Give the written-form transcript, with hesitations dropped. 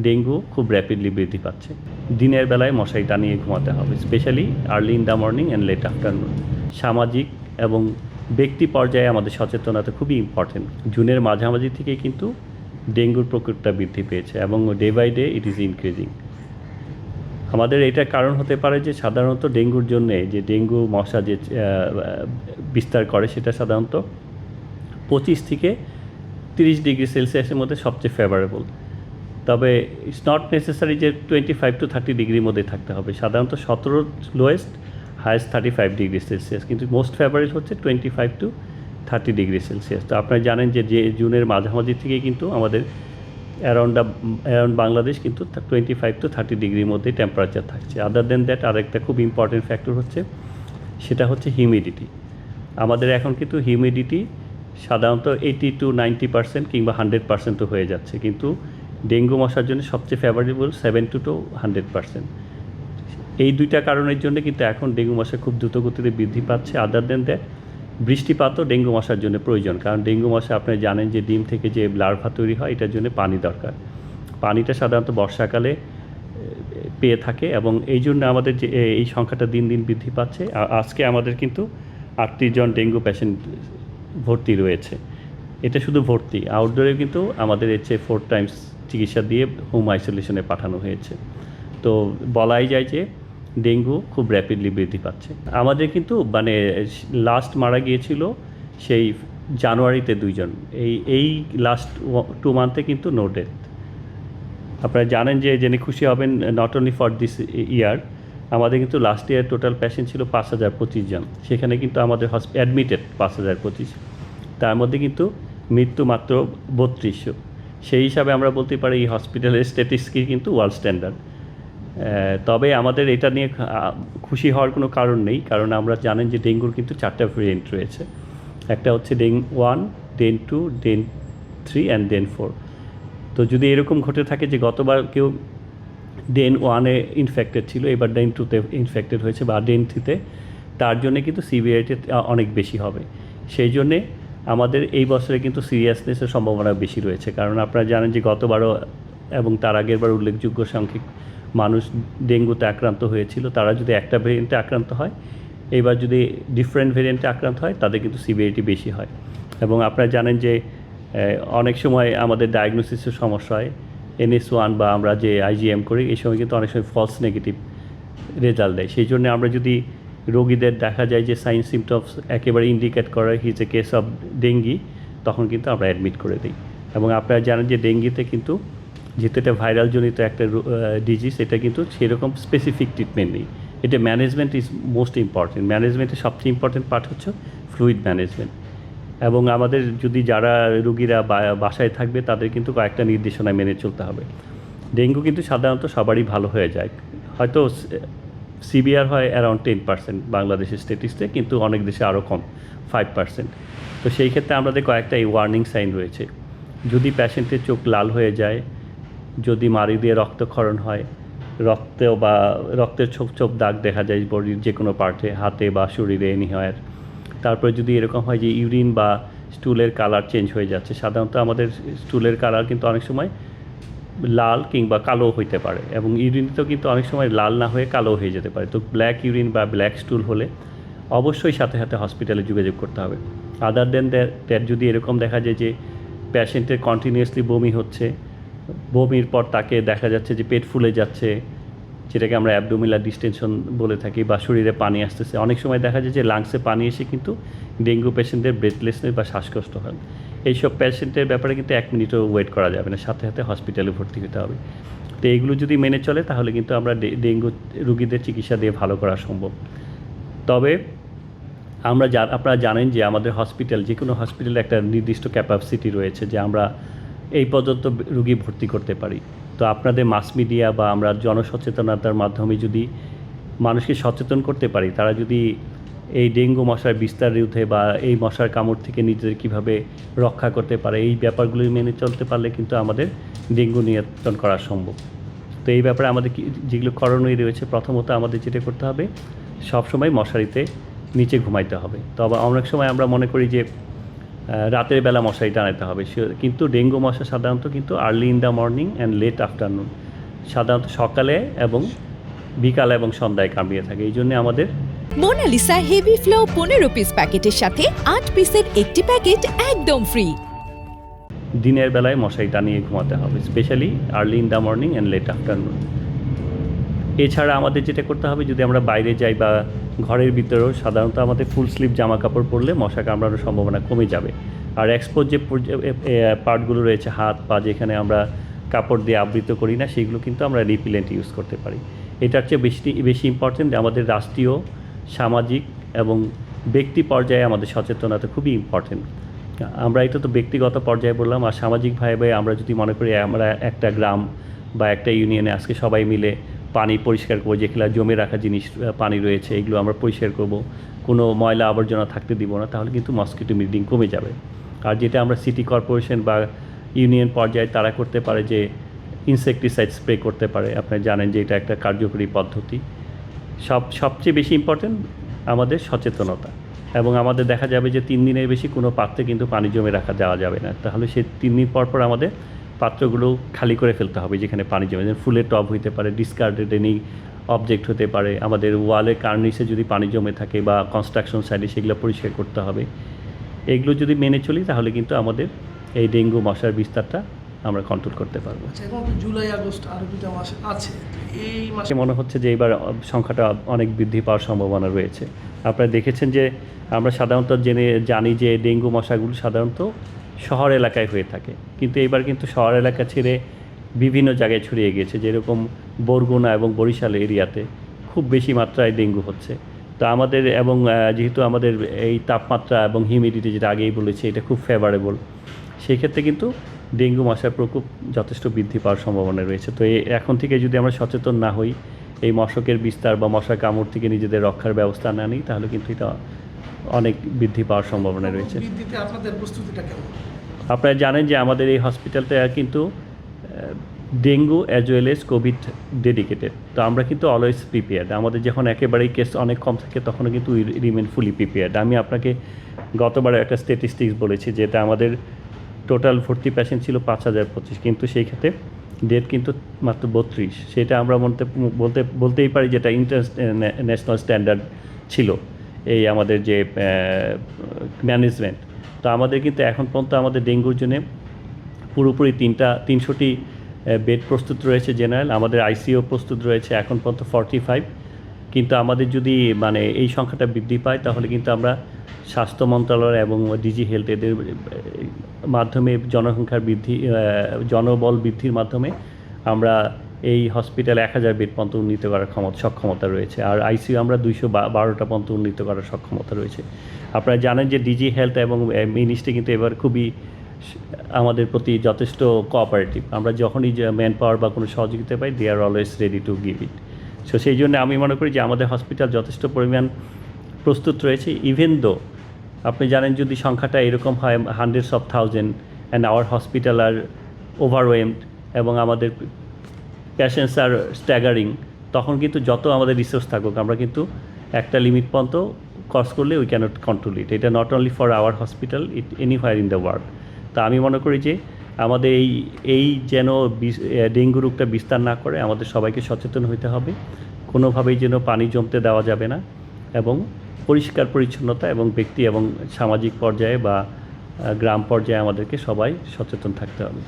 Dengue খুব rapidly বৃদ্ধি পাচ্ছে। দিনের বেলায় মশারি টানিয়ে ঘুমাতে হবে, specially early in the morning and let afternoon. সামাজিক এবং ব্যক্তি পর্যায়ে আমাদের সচেতনতা খুবই ইম্পর্টেন্ট। জুনের মাঝামাঝি থেকে কিন্তু ডেঙ্গুর প্রকোপটা বৃদ্ধি পেয়েছে এবং day by day it is increasing. আমাদের এটার কারণ হতে পারে যে সাধারণত ডেঙ্গুর জন্যে যে ডেঙ্গু মশা যে বিস্তার করে সেটা সাধারণত 25 থেকে 30 ডিগ্রি সেলসিয়াসের মধ্যে সবচেয়ে ফেভারেবল। তবে ইটস নট নেসেসারি যে 25 to 30 ডিগ্রির মধ্যে থাকতে হবে। সাধারণত 17 লোয়েস্ট, হায়েস্ট 35 ডিগ্রি সেলসিয়াস, কিন্তু মোস্ট ফেভারেবল হচ্ছে 25 to 30 ডিগ্রি সেলসিয়াস। তো আপনারা জানেন যে জুনের মাঝামাঝি থেকে কিন্তু আমাদের অ্যারাউন্ড বাংলাদেশ কিন্তু 25 to 30 ডিগ্রির মধ্যে টেম্পারেচার থাকছে। আদার দেন দ্যাট আরেকটা খুব ইম্পর্টেন্ট ফ্যাক্টর হচ্ছে, সেটা হচ্ছে হিউমিডিটি। আমাদের এখন কিন্তু হিউমিডিটি সাধারণত 80 to 90% কিংবা 100%ও হয়ে যাচ্ছে, কিন্তু ডেঙ্গু মশার জন্য সবচেয়ে ফেভারেবল 70 to 100%। এই দুইটা কারণের জন্য কিন্তু এখন ডেঙ্গু মশা খুব দ্রুতগতিতে বৃদ্ধি পাচ্ছে। আদার দেন দ্যাট বৃষ্টিপাতও ডেঙ্গু মশার জন্য প্রয়োজন, কারণ ডেঙ্গু মশা আপনারা জানেন যে ডিম থেকে যে লার্ভা তৈরি হয় এটার জন্য পানি দরকার। পানিটা সাধারণত বর্ষাকালে পেয়ে থাকে এবং এই জন্য আমাদের যে এই সংখ্যাটা দিন দিন বৃদ্ধি পাচ্ছে। আজকে আমাদের কিন্তু 38 জন ডেঙ্গু পেশেন্ট ভর্তি রয়েছে। এটা শুধু ভর্তি, আউটডোরে কিন্তু আমাদের এর চেয়ে 4 টাইমস চিকিৎসা দিয়ে হোম আইসোলেশনে পাঠানো হয়েছে। তো বলাই যায় যে ডেঙ্গু খুব র্যাপিডলি বৃদ্ধি পাচ্ছে। আমাদের কিন্তু মানে লাস্ট মারা গিয়েছিল সেই জানুয়ারিতে 2 জন। এই লাস্ট 2 মান্থে কিন্তু নো ডেথ। আপনারা জানেন যে জেনে খুশি হবেন, নট অনলি ফর দিস ইয়ার, আমাদের কিন্তু লাস্ট ইয়ার টোটাল পেশেন্ট ছিল 5025 জন। সেখানে কিন্তু আমাদের অ্যাডমিটেড 5025, তার মধ্যে কিন্তু মৃত্যু মাত্র 3200। সেই হিসাবে আমরা বলতে পারি এই হসপিটালের স্ট্যাটিস্টিক্স কিন্তু ওয়ার্ল্ড স্ট্যান্ডার্ড। তবে আমাদের এটা নিয়ে খুশি হওয়ার কোনো কারণ নেই, কারণ আমরা জানেন যে ডেঙ্গুর কিন্তু 4টা ভেরিয়েন্ট রয়েছে। একটা হচ্ছে ডেন 1, ডেন 2, ডেন 3 অ্যান্ড ডেন 4। তো যদি এরকম ঘটে থাকে যে গতবার কেউ ডেন 1-এ ইনফেক্টেড ছিল, এবার ডেন 2-তে ইনফেক্টেড হয়েছে বা ডেন 3-তে, তার জন্যে কিন্তু সিভিয়ারিটি অনেক বেশি হবে। সেই জন্যে আমাদের এই বছরে কিন্তু সিরিয়াসনেসের সম্ভাবনা বেশি রয়েছে, কারণ আপনারা জানেন যে গতবারও এবং তার আগের বার উল্লেখযোগ্য সংখ্যক মানুষ ডেঙ্গুতে আক্রান্ত হয়েছিল। তারা যদি একটা ভেরিয়েন্টে আক্রান্ত হয়, এইবার যদি ডিফারেন্ট ভেরিয়েন্টে আক্রান্ত হয় তাদের কিন্তু সিভিয়ারিটি বেশি হয়। এবং আপনারা জানেন যে অনেক সময় আমাদের ডায়াগনোসিসের সমস্যা হয়, NS1 বা আমরা যে IgM করি এই সময় কিন্তু অনেক সময় ফলস নেগেটিভ রেজাল্ট দেয়। সেই জন্য আমরা যদি রোগীদের দেখা যায় যে সাইন সিমটমস একেবারে ইন্ডিকেট করে his A case of dengue, তখন কিন্তু আমরা অ্যাডমিট করে দিই। এবং আপনারা জানেন যে ডেঙ্গিতে কিন্তু যেহেতু এটা ভাইরাল জনিত একটা ডিজিজ, এটা কিন্তু সেরকম স্পেসিফিক ট্রিটমেন্ট নেই। এটা ম্যানেজমেন্ট ইজ মোস্ট ইম্পর্টেন্ট। ম্যানেজমেন্টের সবচেয়ে ইম্পর্টেন্ট পার্ট হচ্ছে ফ্লুইড ম্যানেজমেন্ট। এবং আমাদের যদি যারা রুগীরা বাসায় থাকবে তাদের কিন্তু কয়েকটা নির্দেশনা মেনে চলতে হবে। ডেঙ্গু কিন্তু সাধারণত সবারই ভালো হয়ে যায়, হয়তো সিভিয়ার হয় অ্যারাউন্ড 10% বাংলাদেশের স্ট্যাটিস্টিক্সে, কিন্তু অনেক দেশে আরও কম, 5%। তো সেই ক্ষেত্রে আমাদের কয়েকটা এই ওয়ার্নিং সাইন রয়েছে। যদি পেশেন্টের চোখ লাল হয়ে যায়, যদি মাড়ি দিয়ে রক্তক্ষরণ হয়, রক্তের ছোপ ছোপ দাগ দেখা যায় বডির যে কোনো পার্টে, হাতে বা শরীরে এনিহোয়ার, তারপরে যদি এরকম হয় যে ইউরিন বা স্টুলের কালার চেঞ্জ হয়ে যাচ্ছে। সাধারণত আমাদের স্টুলের কালার কিন্তু অনেক সময় লাল কিংবা কালো হইতে পারে, এবং ইউরিনতেও কিন্তু অনেক সময় লাল না হয়ে কালো হয়ে যেতে পারে। তো ব্ল্যাক ইউরিন বা ব্ল্যাক স্টুল হলে অবশ্যই সাথে সাথে হসপিটালে যোগাযোগ করতে হবে। আদার দেন দ্যাট যদি এরকম দেখা যায় যে পেশেন্টের কন্টিনিউয়াসলি বমি হচ্ছে, বমির পর তাকে দেখা যাচ্ছে যে পেট ফুলে যাচ্ছে, যেটাকে আমরা অ্যাবডোমিনাল ডিস্টেনশন বলে থাকি, বা শরীরে পানি আসতেছে, অনেক সময় দেখা যায় যে লাংসে পানি এসে কিন্তু ডেঙ্গু পেশেন্টদের ব্রেথলেসনেস বা শ্বাসকষ্ট হয়। এইসব পেশেন্টের ব্যাপারে কিন্তু 1 মিনিটও ওয়েট করা যাবে না, সাথে সাথে হসপিটালে ভর্তি হতে হবে। তো এইগুলো যদি মেনে চলে তাহলে কিন্তু আমরা ডেঙ্গু রুগীদের চিকিৎসা দিয়ে ভালো করা সম্ভব। তবে আপনারা জানেন যে আমাদের হসপিটাল, যে কোনো হসপিটালে একটা নির্দিষ্ট ক্যাপাসিটি রয়েছে যে আমরা এই পর্যন্ত রুগী ভর্তি করতে পারি। তো আপনাদের মাস মিডিয়া বা আমরা জনসচেতনতার মাধ্যমে যদি মানুষকে সচেতন করতে পারি, তারা যদি এই ডেঙ্গু মশার বিস্তার বিরুদ্ধে বা এই মশার কামড় থেকে নিজেদের কীভাবে রক্ষা করতে পারে এই ব্যাপারগুলি মেনে চলতে পারলে কিন্তু আমাদের ডেঙ্গু নিয়ন্ত্রণ করা সম্ভব। তো এই ব্যাপারে আমাদের যেগুলো করণীয় রয়েছে, প্রথমত আমাদের যেটা করতে হবে, সবসময় মশারিতে নিচে ঘুমাইতে হবে। তবে অনেক সময় আমরা মনে করি যে রাতের বেলা মশারি টানাতে হবে। কিন্তু ডেঙ্গু মশা সাধারণত কিন্তু early in the morning and let afternoon, সাধারণত সকালে এবং বিকাল এবং সন্ধ্যায় কামড়িয়ে থাকে। এই জন্য আমাদের মোনালিসা হেভি ফ্লো 15 পিস প্যাকেটের সাথে 8 পিসের একটি প্যাকেট একদম ফ্রি। দিনের বেলায় মশারি টানিয়ে ঘুমাতে হবে, specially early in the morning and let afternoon. এছাড়া আমাদের যেটা করতে হবে, যদি আমরা বাইরে যাই বা ঘরের ভিতরেও সাধারণত আমাদের ফুল স্লিভ জামা কাপড় পরলে মশা কামড়ানোর সম্ভাবনা কমে যাবে। আর এক্সপোজ যে পার্টগুলো রয়েছে, হাত পা, যেখানে আমরা কাপড় দিয়ে আবৃত করি না, সেগুলো কিন্তু আমরা রিপিলেন্ট ইউজ করতে পারি। এটার চেয়ে বেশি ইম্পর্টেন্ট আমাদের রাষ্ট্রীয়, সামাজিক এবং ব্যক্তি পর্যায়ে আমাদের সচেতনতা খুবই ইম্পর্টেন্ট। আমরা এটা তো ব্যক্তিগত পর্যায়ে বললাম, আর সামাজিকভাবে আমরা যদি মনে করি আমরা একটা গ্রাম বা একটা ইউনিয়নে আজকে সবাই মিলে পানি পরিষ্কার করবো, যেগুলো জমে রাখা জিনিস পানি রয়েছে এগুলো আমরা পরিষ্কার করব, কোনো ময়লা আবর্জনা থাকতে দিব না, তাহলে কিন্তু মসকিটো ব্রিডিং কমে যাবে। আর যেটা আমরা সিটি কর্পোরেশন বা ইউনিয়ন পর্যায়ে তারা করতে পারে যে ইনসেকটিসাইড স্প্রে করতে পারে। আপনারা জানেন যে এটা একটা কার্যকরী পদ্ধতি। সবচেয়ে বেশি ইম্পর্টেন্ট আমাদের সচেতনতা, এবং আমাদের দেখা যাবে যে 3 দিনের বেশি কোনো পাত্রে কিন্তু পানি জমে রাখা যাওয়া যাবে না। তাহলে সে 3 দিন পর আমাদের পাত্রগুলো খালি করে ফেলতে হবে যেখানে পানি জমে, যেমন ফুলের টব হতে পারে, ডিসকার্ডেড এনি অবজেক্ট হতে পারে, আমাদের ওয়ালের কার্নিসে যদি পানি জমে থাকে বা কনস্ট্রাকশন সাইডে, সেগুলো পরিষ্কার করতে হবে। এগুলো যদি মেনে চলি তাহলে কিন্তু আমাদের এই ডেঙ্গু মশার বিস্তারটা আমরা কন্ট্রোল করতে পারবো। এখন তো জুলাই আগস্ট আরও 2টা মাস আছে, এই মাসে মনে হচ্ছে যে এবার সংখ্যাটা অনেক বৃদ্ধি পাওয়ার সম্ভাবনা রয়েছে। আপনারা দেখেছেন যে আমরা সাধারণত জানি যে ডেঙ্গু মশাগুলো সাধারণত শহর এলাকায় হয়ে থাকে, কিন্তু এবার কিন্তু শহর এলাকা ছেড়ে বিভিন্ন জায়গায় ছড়িয়ে গিয়েছে, যেরকম বরগুনা এবং বরিশাল এরিয়াতে খুব বেশি মাত্রায় ডেঙ্গু হচ্ছে। তো আমাদের এবং যেহেতু আমাদের এই তাপমাত্রা এবং হিউমিডিটি, যেটা আগেই বলেছি, এটা খুব ফেভারেবল, সেই ক্ষেত্রে কিন্তু ডেঙ্গু মশার প্রকোপ যথেষ্ট বৃদ্ধি পাওয়ার সম্ভাবনা রয়েছে। তো এখন থেকে যদি আমরা সচেতন না হই, এই মশকের বিস্তার বা মশার কামড় থেকে নিজেদের রক্ষার ব্যবস্থা না নিই, তাহলে কিন্তু এটা অনেক বৃদ্ধি পাওয়ার সম্ভাবনা রয়েছে। বৃদ্ধিতে আপনাদের প্রস্তুতিটা কেমন? আপনারা জানেন যে আমাদের এই হসপিটালটা কিন্তু dengue as well as Covid dedicated. তো আমরা কিন্তু অলওয়েজ প্রিপেয়ার্ড। আমাদের যখন একেবারেই কেস অনেক কম থাকে তখনও কিন্তু রিমেন ফুলি প্রিপেয়ার্ড। আমি আপনাকে গতবারে একটা স্ট্যাটিস্টিক্স বলেছি, যেটা আমাদের টোটাল ভর্তি পেশেন্ট ছিল 5025, কিন্তু সেই ক্ষেত্রে ডেথ কিন্তু মাত্র 32। সেটা আমরা বলতেই পারি যেটা ন্যাশনাল স্ট্যান্ডার্ড ছিল এই আমাদের যে ম্যানেজমেন্ট। তো আমাদের কিন্তু এখন পর্যন্ত আমাদের ডেঙ্গুর জন্যে পুরোপুরি 300টি বেড প্রস্তুত রয়েছে জেনারেল, আমাদের আইসিইউ প্রস্তুত রয়েছে এখন পর্যন্ত 45। কিন্তু আমাদের যদি এই সংখ্যাটা বৃদ্ধি পায়, তাহলে কিন্তু আমরা স্বাস্থ্য মন্ত্রণালয় এবং ডিজি হেলথ এদের মাধ্যমে জনসংখ্যার বৃদ্ধি, জনবল বৃদ্ধির মাধ্যমে আমরা এই হসপিটাল 1000 বেড পর্যন্ত উন্নীত করার সক্ষমতা রয়েছে। আর আইসিইউ আমরা 212টা পর্যন্ত উন্নীত করার সক্ষমতা রয়েছে। আপনারা জানেন যে ডিজি হেলথ এবং মিনিস্ট্রি কিন্তু এবার খুবই আমাদের প্রতি যথেষ্ট কোঅপারেটিভ। আমরা যখনই ম্যান পাওয়ার বা কোনো সহযোগিতা পাই, they are always ready to give it. So সেই জন্য আমি মনে করি যে আমাদের হসপিটাল যথেষ্ট পরিমাণ প্রস্তুত রয়েছে। ইভেন দো আপনি জানেন যদি সংখ্যাটা এরকম হয় hundreds of thousand and our hospital are overwhelmed এবং আমাদের পেশেন্টস আর স্ট্যাগারিং, তখন কিন্তু যত আমাদের রিসোর্স থাকুক আমরা কিন্তু একটা লিমিট পর্যন্ত ক্রস করলে উই ক্যানট কন্ট্রোল ইট। এটা not only for our hospital, it anywhere in the world. তা আমি মনে করি যে আমাদের এই যেন ডেঙ্গু রোগটা বিস্তার না করে, আমাদের সবাইকে সচেতন হতে হবে। কোনোভাবেই যেন পানি জমতে দেওয়া যাবে না, এবং পরিষ্কার পরিচ্ছন্নতা এবং ব্যক্তি এবং সামাজিক পর্যায়ে বা গ্রাম পর্যায়ে আমাদেরকে সবাই সচেতন থাকতে হবে।